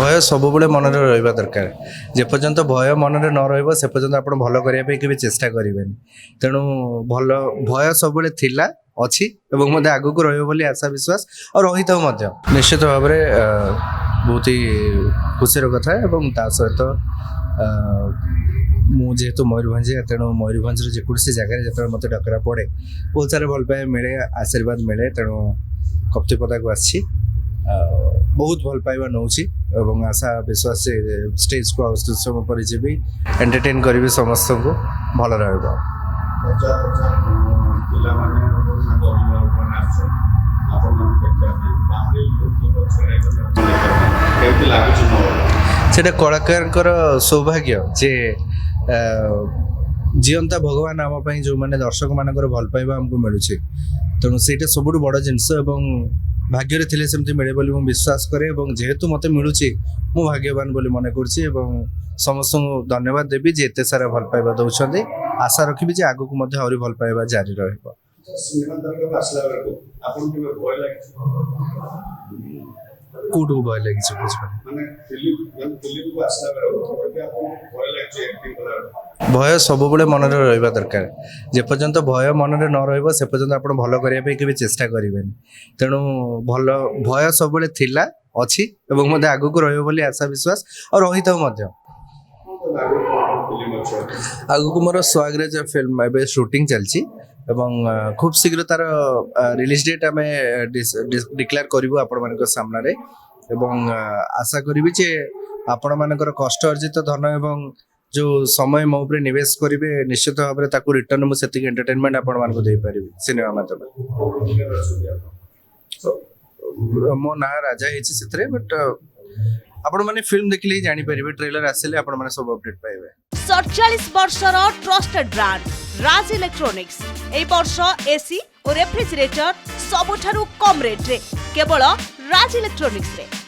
भय सब मन रहा दरकार जेपर्यंत भय मन न रहा पर्यंत आप भल करने के चेष्टा करेंगे तेणु भल भय सब थिला अच्छी आगू को रही आशा विश्वास और रही था निश्चित भाव में बहुत ही खुशी कथा ता सहित मुझे मयूरभंज तेणु मयूरभंज जेकोसी जगह जो मत डकरा पड़े बहुत सारे भल पाए मिले आशीर्वाद मिले तेणु कप्तिपदा को आसी बहुत भल पाइबा नौची एवं आशा विश्वास से स्टेज को समय पर जी एंटरटेन करी समस्त को भल रहा से कलाकार सौभाग्य जे जीवंता भगवान आम जो मैंने दर्शक मान भल पाइबा आमको मिलूँ तेणु से सब बड़ जिनस भाग्य थे सेमती मिले बोली विश्वास करे जेहेतु मत मिलूँ मु भाग्यवान बोली मन कर समस्त धन्यवाद देवी जे एत सारा भल पाइबा दौरान आशा रखी जे आगू को आहरी भल पाइबा जारी रहा कौट भय लगी भय सब मन रहा दरकार जेपर्यंत भय मन न रहा पर्यंत आप भल करने के चेष्टा करेंगे तेणु भल भय सब थिला अच्छी आगू को रही आशा विश्वास और रही था आगू को मोर स्वागरेज फिल्म एवं शूटिंग चलती खूब शीघ्र तार रिलीज डेट आम डिक्लेयर करूँ आपण मान सामने आशा करी जे आपण मान कष्ट अर्जित धन एवं जो समय मो उपरे निवेश करेंगे निश्चित भाव में रिटर्न मुझे एंटरटेनमेंट आपण मान को दे पारि सिनेमा माध्यम मो ना राजा है बट आपण माने फिल्म देखिले ही जानी परिबे ट्रेलर आसिले आपण माने सब अपडेट पाइबे 47 वर्षर ट्रस्टेड ब्रांड राज इलेक्ट्रॉनिक्स ए वर्ष एसी और रेफ्रिजरेटर सबठारु कम रेट रे केवल राज इलेक्ट्रॉनिक्स रे।